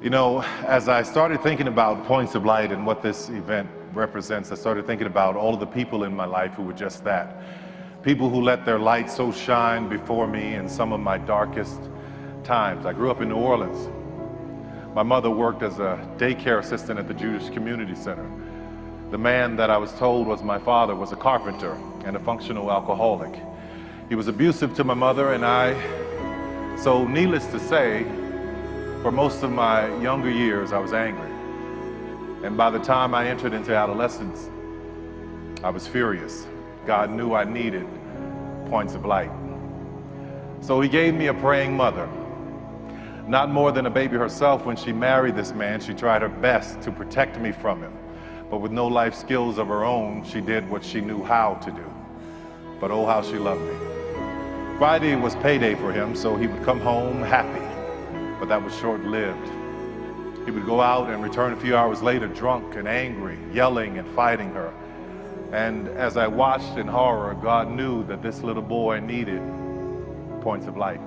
You know, as I started thinking about points of light and what this event represents, I started thinking about all of the people in my life who were just that. People who let their light so shine before me in some of my darkest times. I grew up in New Orleans. My mother worked as a daycare assistant at the Jewish Community Center. The man that I was told was my father was a carpenter and a functional alcoholic. He was abusive to my mother and I, so needless to say, for most of my younger years, I was angry. And by the time I entered into adolescence, I was furious. God knew I needed points of light. So he gave me a praying mother. Not more than a baby herself, when she married this man, she tried her best to protect me from him. But with no life skills of her own, she did what she knew how to do. But oh, how she loved me. Friday was payday for him, so he would come home happy. But that was short-lived. He would go out and return a few hours later drunk and angry, yelling and fighting her. And as I watched in horror, God knew that this little boy needed points of light.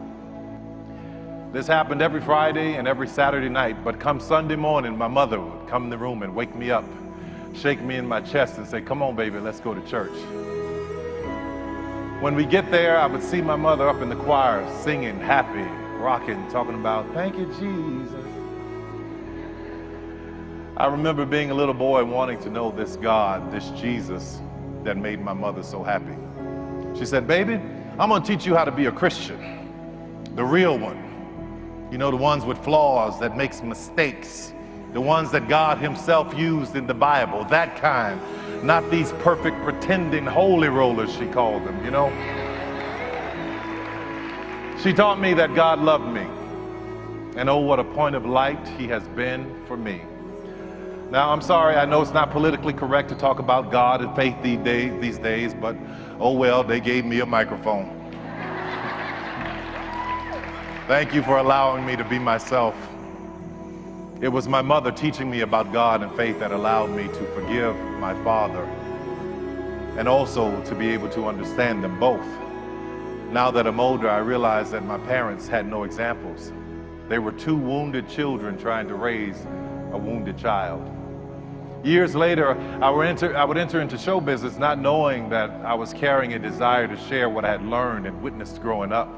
This happened every Friday and every Saturday night, but come Sunday morning, my mother would come in the room and wake me up, shake me in my chest and say, "Come on, baby, let's go to church." When we get there, I would see my mother up in the choir singing, happy, rocking, talking about, "Thank you, Jesus." I remember being a little boy wanting to know this God, this Jesus that made my mother so happy. She said, "Baby, I'm gonna teach you how to be a Christian, the real one. You know, the ones with flaws, that makes mistakes, the ones that God himself used in the Bible, that kind, not these perfect pretending holy rollers," she called them, you know. She taught me that God loved me, and oh, what a point of light he has been for me. Now, I'm sorry, I know it's not politically correct to talk about God and faith these days, but oh well, they gave me a microphone. Thank you for allowing me to be myself. It was my mother teaching me about God and faith that allowed me to forgive my father and also to be able to understand them both. Now that I'm older, I realize that my parents had no examples. They were two wounded children trying to raise a wounded child. Years later, I would enter into show business not knowing that I was carrying a desire to share what I had learned and witnessed growing up.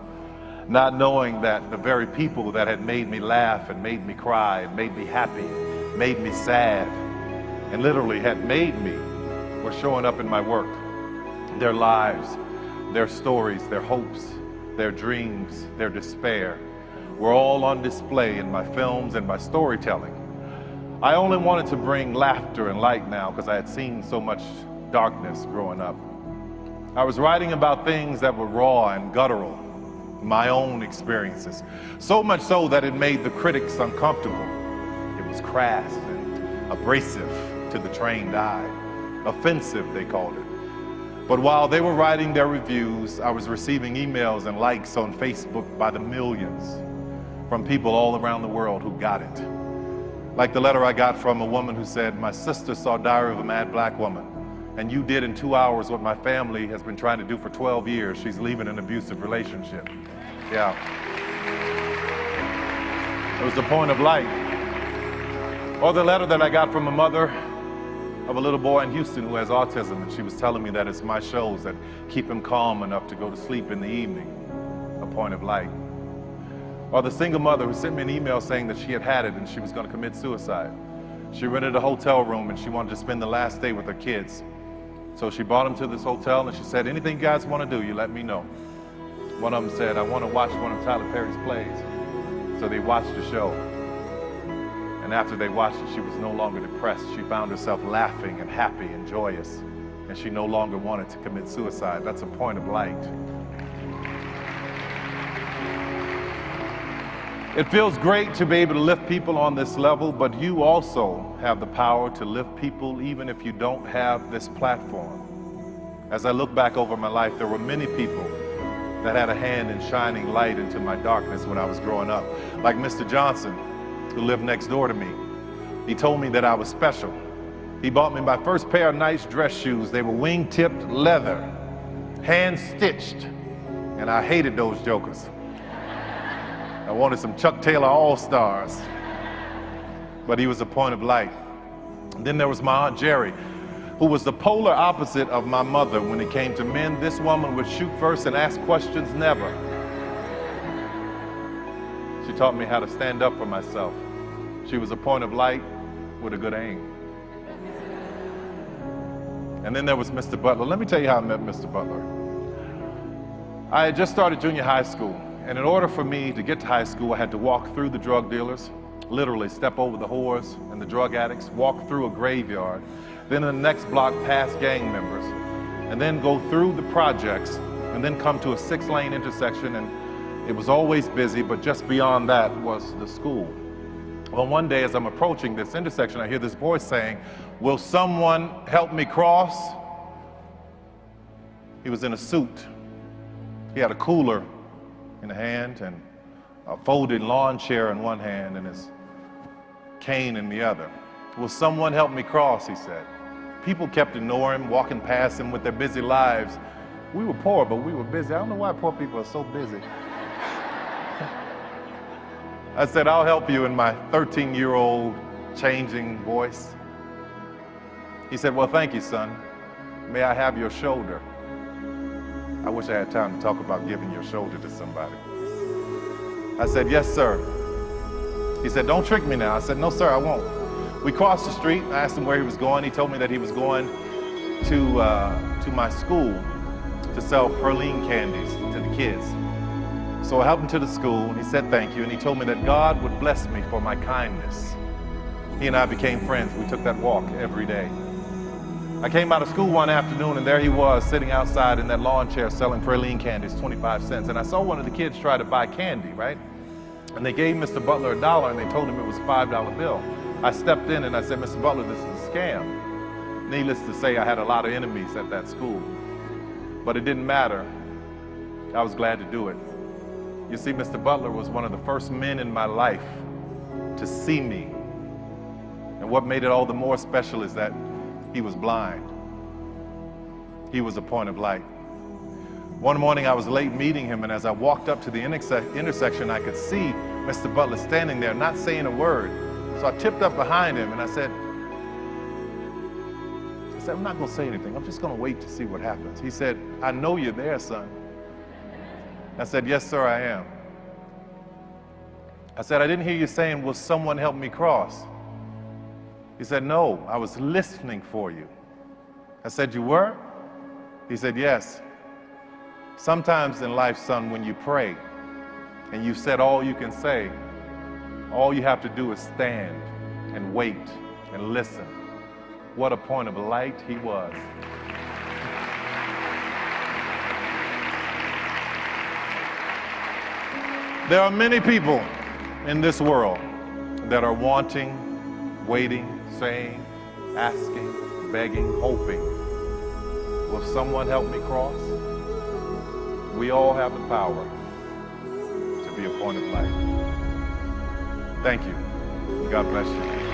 Not knowing that the very people that had made me laugh and made me cry and made me happy, made me sad, and literally had made me, were showing up in my work. Their lives, their stories, their hopes, their dreams, their despair were all on display in my films and my storytelling. I only wanted to bring laughter and light now because I had seen so much darkness growing up. I was writing about things that were raw and guttural, my own experiences, so much so that it made the critics uncomfortable. It was crass and abrasive to the trained eye, offensive they called it. But while they were writing their reviews, I was receiving emails and likes on Facebook by the millions from people all around the world who got it. Like the letter I got from a woman who said, "My sister saw Diary of a Mad Black Woman, and you did in 2 hours what my family has been trying to do for 12 years. She's leaving an abusive relationship." Yeah. It was the point of light. Or the letter that I got from a mother of a little boy in Houston who has autism, and she was telling me that it's my shows that keep him calm enough to go to sleep in the evening. A point of light. Or the single mother who sent me an email saying that she had it and she was going to commit suicide. She rented a hotel room and she wanted to spend the last day with her kids. So she brought them to this hotel and she said, "Anything you guys want to do, you let me know." One of them said, "I want to watch one of Tyler Perry's plays." So they watched the show. And after they watched it, she was no longer depressed. She found herself laughing and happy and joyous. And she no longer wanted to commit suicide. That's a point of light. It feels great to be able to lift people on this level, but you also have the power to lift people even if you don't have this platform. As I look back over my life, there were many people that had a hand in shining light into my darkness when I was growing up. Like Mr. Johnson, who lived next door to me. He told me that I was special. He bought me my first pair of nice dress shoes. They were wing-tipped leather, hand-stitched, and I hated those jokers. I wanted some Chuck Taylor All-Stars. but he was a point of light. And then there was my Aunt Jerry, who was the polar opposite of my mother when it came to men. This woman would shoot first and ask questions never. She taught me how to stand up for myself. She was a point of light with a good aim. And then there was Mr. Butler. Let me tell you how I met Mr. Butler. I had just started junior high school, and in order for me to get to high school, I had to walk through the drug dealers, literally step over the whores and the drug addicts, walk through a graveyard, then in the next block past gang members, and then go through the projects, and then come to a 6-lane intersection, and it was always busy, but just beyond that was the school. Well, one day as I'm approaching this intersection, I hear this voice saying, "Will someone help me cross?" He was in a suit. He had a cooler in a hand and a folded lawn chair in one hand and his cane in the other. "Will someone help me cross?" he said. People kept ignoring him, walking past him with their busy lives. We were poor, but we were busy. I don't know why poor people are so busy. I said, "I'll help you," in my 13-year-old changing voice. He said, "Well, thank you, son. May I have your shoulder?" I wish I had time to talk about giving your shoulder to somebody. I said, "Yes, sir." He said, "Don't trick me now." I said, "No, sir, I won't." We crossed the street. I asked him where he was going. He told me that he was going to my school to sell praline candies to the kids. So I helped him to the school, and he said thank you, and he told me that God would bless me for my kindness. He and I became friends. We took that walk every day. I came out of school one afternoon, and there he was sitting outside in that lawn chair selling praline candies, 25 cents. And I saw one of the kids try to buy candy, right? And they gave Mr. Butler $1, and they told him it was a $5 bill. I stepped in and I said, "Mr. Butler, this is a scam." Needless to say, I had a lot of enemies at that school, but it didn't matter. I was glad to do it. You see, Mr. Butler was one of the first men in my life to see me. And what made it all the more special is that he was blind. He was a point of light. One morning I was late meeting him, and as I walked up to the intersection, I could see Mr. Butler standing there, not saying a word. So I tipped up behind him and I said, "I'm not gonna say anything. I'm just gonna wait to see what happens." He said, "I know you're there, son." I said, "Yes, sir, I am." I said, "I didn't hear you saying, 'Will someone help me cross?'" He said, "No, I was listening for you." I said, "You were?" He said, "Yes. Sometimes in life, son, when you pray and you've said all you can say, all you have to do is stand and wait and listen." What a point of light he was. There are many people in this world that are wanting, waiting, saying, asking, begging, hoping, "Will someone help me cross?" We all have the power to be a point of light. Thank you. God bless you.